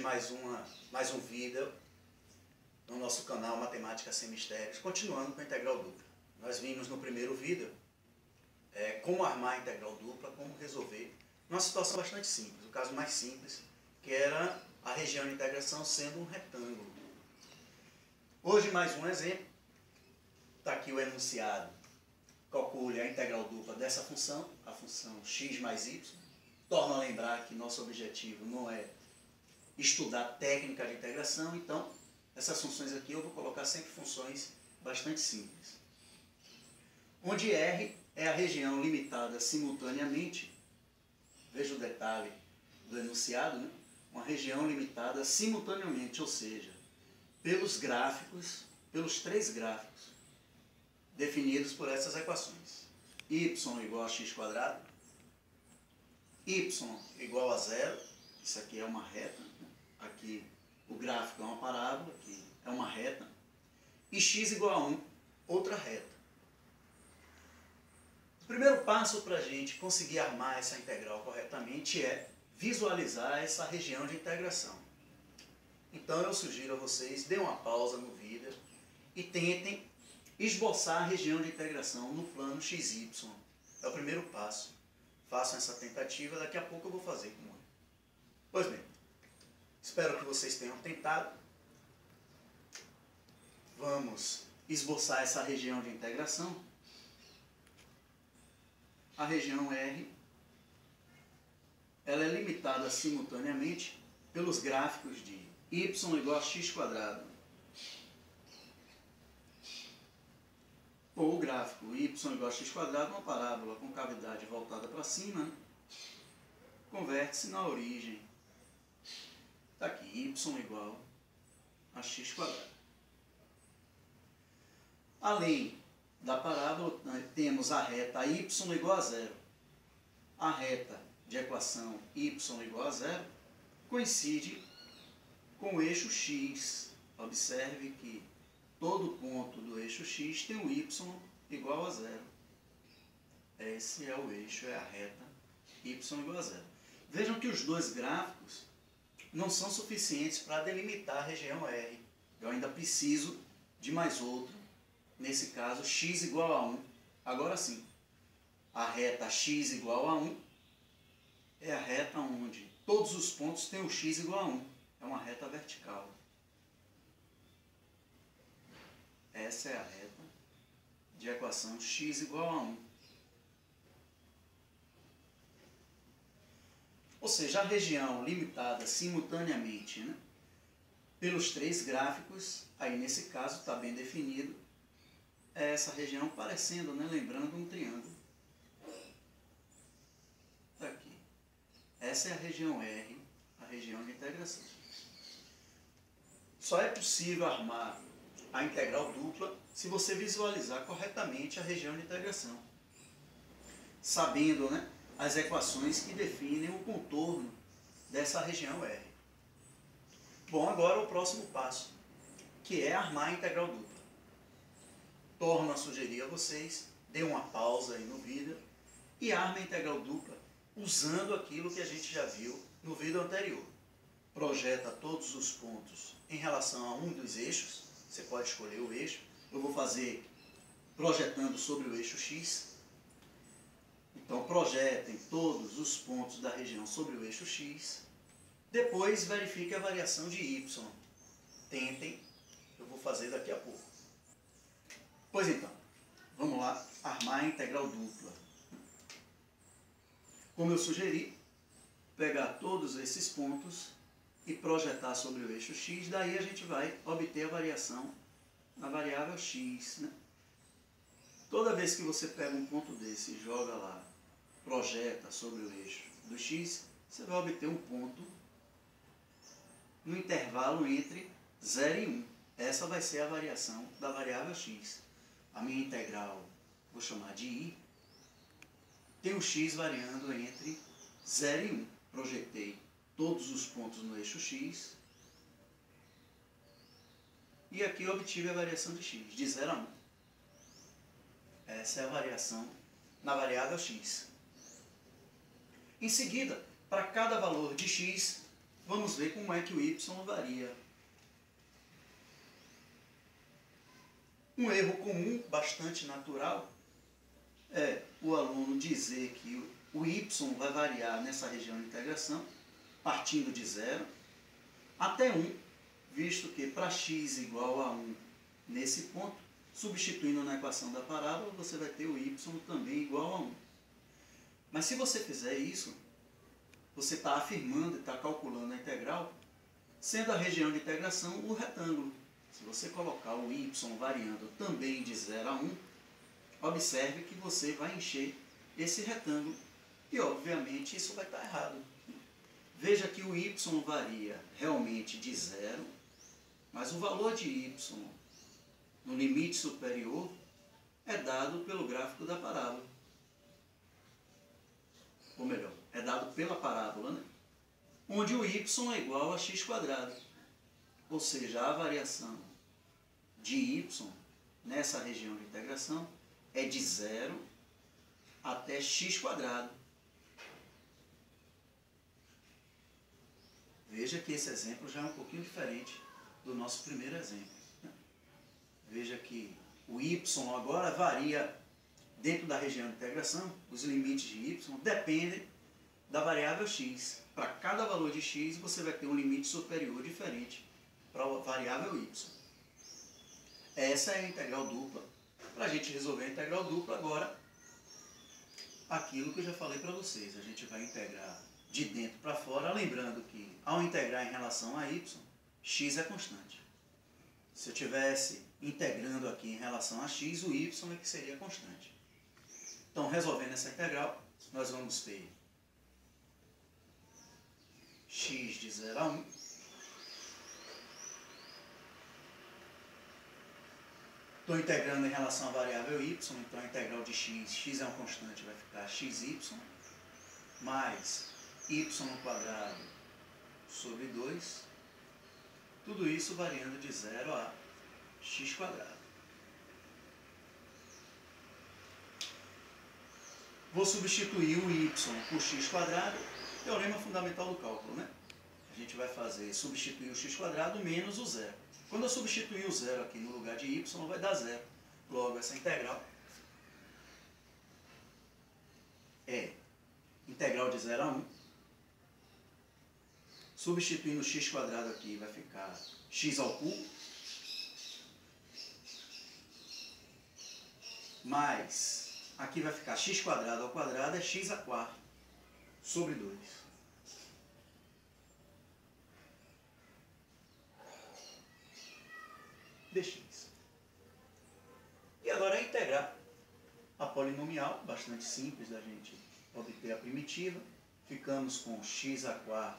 mais um vídeo no nosso canal Matemática Sem Mistérios, continuando com a integral dupla. Nós vimos no primeiro vídeo como armar a integral dupla, como resolver uma situação bastante simples, o caso mais simples, que era a região de integração sendo um retângulo. Hoje mais um exemplo, está aqui o enunciado, calcule a integral dupla dessa função, a função x mais y. Torno a lembrar que nosso objetivo não é estudar técnica de integração, então essas funções aqui eu vou colocar sempre funções bastante simples. Onde R é a região limitada simultaneamente, veja o detalhe do enunciado, né? Uma região limitada simultaneamente, ou seja, pelos gráficos, pelos três gráficos definidos por essas equações. Y igual a x², y igual a 0, isso aqui é uma reta, aqui o gráfico é uma parábola, aqui é uma reta, e x igual a 1, outra reta. O primeiro passo para a gente conseguir armar essa integral corretamente é visualizar essa região de integração. Então eu sugiro a vocês, dêem uma pausa no vídeo e tentem esboçar a região de integração no plano XY. É o primeiro passo. Façam essa tentativa, daqui a pouco eu vou fazer com ele. Pois bem, espero que vocês tenham tentado. Vamos esboçar essa região de integração. A região R, ela é limitada simultaneamente pelos gráficos de y igual a x², ou o gráfico y igual a x², uma parábola com cavidade voltada para cima, né? Converte-se na origem. Está aqui, y igual a x². Além da parábola, temos a reta y igual a 0. A reta de equação y igual a 0 coincide com o eixo x. Observe que todo ponto do eixo x tem o y igual a 0. Esse é o eixo, é a reta y igual a 0. Vejam que os dois gráficos não são suficientes para delimitar a região R. Eu ainda preciso de mais outro. Nesse caso, x igual a 1. Agora sim, a reta x igual a 1 é a reta onde todos os pontos têm o x igual a 1. É uma reta vertical. Essa é a reta de equação x igual a 1. Ou seja, a região limitada simultaneamente, né, pelos três gráficos, aí nesse caso está bem definido, é essa região parecendo, né, lembrando um triângulo. Está aqui. Essa é a região R, a região de integração. Só é possível armar a integral dupla se você visualizar corretamente a região de integração, sabendo, né, as equações que definem o contorno dessa região R. Bom, agora o próximo passo, que é armar a integral dupla. Torno a sugerir a vocês, dê uma pausa aí no vídeo e arme a integral dupla usando aquilo que a gente já viu no vídeo anterior. Projeta todos os pontos em relação a um dos eixos. Você pode escolher o eixo. Eu vou fazer projetando sobre o eixo X. Então, projetem todos os pontos da região sobre o eixo X. Depois, verifique a variação de Y. Tentem, eu vou fazer daqui a pouco. Pois então, vamos lá armar a integral dupla. Como eu sugeri, pegar todos esses pontos e projetar sobre o eixo x, daí a gente vai obter a variação na variável x, né? Toda vez que você pega um ponto desse e joga lá, projeta sobre o eixo do x, você vai obter um ponto no intervalo entre 0 e 1. Essa vai ser a variação da variável x. A minha integral, vou chamar de i, tem o x variando entre 0 e 1. Projetei todos os pontos no eixo x e aqui eu obtive a variação de x, de 0 a 1. Essa é a variação na variável x. Em seguida, para cada valor de x, vamos ver como é que o y varia. Um erro comum, bastante natural, é o aluno dizer que o y vai variar nessa região de integração, partindo de 0 até 1, visto que para x igual a 1 nesse ponto, substituindo na equação da parábola, você vai ter o y também igual a 1. Mas se você fizer isso, você está afirmando e está calculando a integral, sendo a região de integração o retângulo. Se você colocar o y variando também de 0 a 1, observe que você vai encher esse retângulo e, obviamente, isso vai estar errado. Veja que o y varia realmente de 0, mas o valor de y no limite superior é dado pelo gráfico da parábola. Ou melhor, é dado pela parábola, né? Onde o y é igual a x². Ou seja, a variação de y nessa região de integração é de 0 até x². Veja que esse exemplo já é um pouquinho diferente do nosso primeiro exemplo, né? Veja que o y agora varia dentro da região de integração, os limites de y dependem da variável x. Para cada valor de x, você vai ter um limite superior diferente para a variável y. Essa é a integral dupla. Para a gente resolver a integral dupla, agora, aquilo que eu já falei para vocês, a gente vai integrar de dentro para fora, lembrando que ao integrar em relação a y, x é constante. Se eu estivesse integrando aqui em relação a x, o y é que seria constante. Então, resolvendo essa integral, nós vamos ter x de 0 a 1 estou integrando em relação à variável y, então a integral de x é uma constante, vai ficar xy, mais y² sobre 2, tudo isso variando de 0 a x². Vou substituir o y por x², teorema fundamental do cálculo, né? A gente vai fazer substituir o x² menos o zero. Quando eu substituir o zero aqui no lugar de y, vai dar zero. Logo, essa integral é integral de 0 a 1. Substituindo o x² aqui, vai ficar x ao cubo, mais, aqui vai ficar x² ao quadrado, é x² sobre 2. Dx. E agora é integrar a polinomial, bastante simples da gente obter a primitiva. Ficamos com x²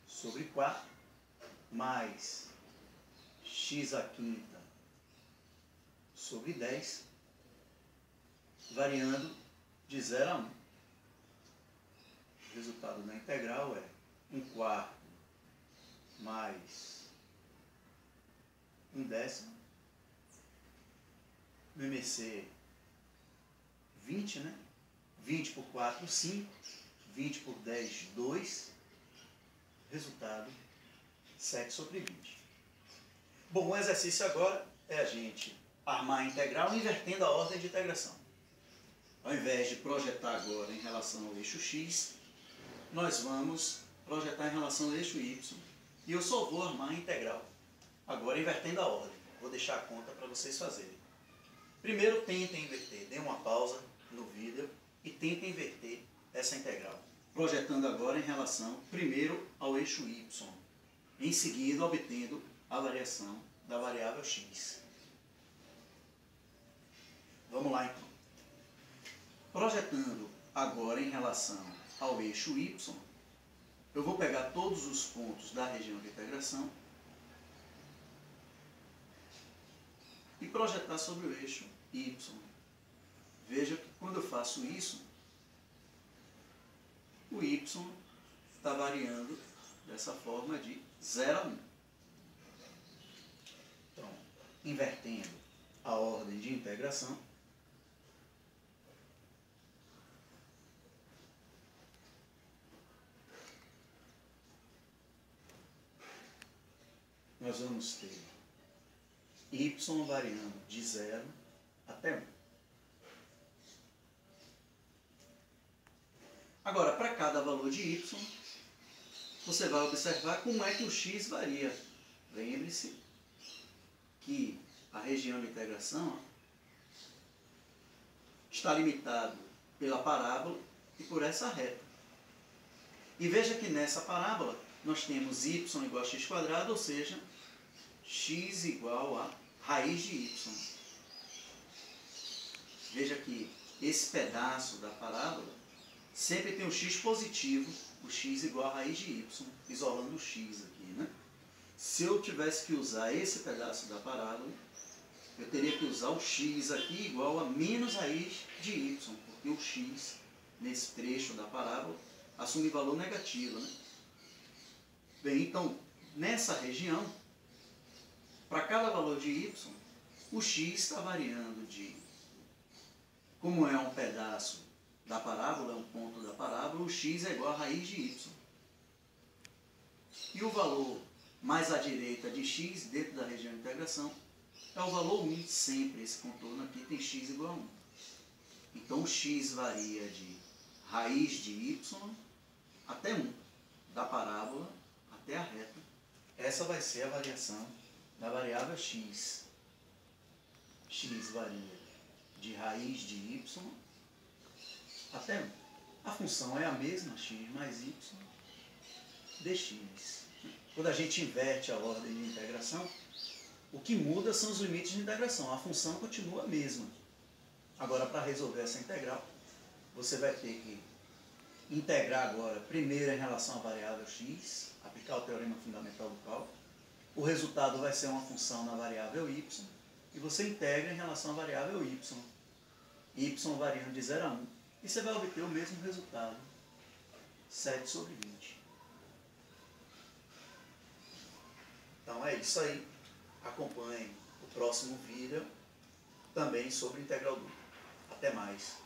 sobre 4, mais x² sobre 10, variando de 0 a 1. O resultado da integral é 1/4 mais 1/10, no MMC 20, né? 20 por 4, 5, 20 por 10, 2, resultado 7 sobre 20. Bom, o exercício agora é a gente armar a integral invertendo a ordem de integração. Ao invés de projetar agora em relação ao eixo x, nós vamos projetar em relação ao eixo y. E eu só vou armar a integral agora invertendo a ordem. Vou deixar a conta para vocês fazerem. Primeiro tentem inverter, dê uma pausa no vídeo e tentem inverter essa integral. Projetando agora em relação, primeiro, ao eixo y. Em seguida, obtendo a variação da variável x. Vamos lá então. Projetando agora em relação ao eixo y, eu vou pegar todos os pontos da região de integração e projetar sobre o eixo y. Veja que quando eu faço isso, o y está variando dessa forma de 0 a 1. Então, invertendo a ordem de integração, nós vamos ter y variando de 0 até 1. Agora, para cada valor de y, você vai observar como é que o x varia. Lembre-se que a região de integração está limitada pela parábola e por essa reta. E veja que nessa parábola nós temos y igual a x², ou seja, x igual a raiz de y. Veja que esse pedaço da parábola sempre tem um x positivo, o x igual a raiz de y, isolando o x aqui, né? Se eu tivesse que usar esse pedaço da parábola, eu teria que usar o x aqui igual a menos raiz de y, porque o x, nesse trecho da parábola, assume valor negativo, né? Bem, então, nessa região, para cada valor de y, o x está variando de, como é um pedaço da parábola, é um ponto da parábola, o x é igual a raiz de y. E o valor mais à direita de x, dentro da região de integração, é o valor 1, sempre. Esse contorno aqui tem x igual a 1. Então, o x varia de raiz de y até 1, da parábola até a reta. Essa vai ser a variação da variável x. X varia de raiz de y até 1. A função é a mesma, x mais y, dx. Quando a gente inverte a ordem de integração, o que muda são os limites de integração. A função continua a mesma. Agora, para resolver essa integral, você vai ter que integrar agora, primeiro em relação à variável x, aplicar o teorema fundamental do cálculo. O resultado vai ser uma função na variável y, e você integra em relação à variável y. Y variando de 0 a 1. E você vai obter o mesmo resultado, 7/20. Então é isso aí. Acompanhe o próximo vídeo também sobre integral dupla. Até mais.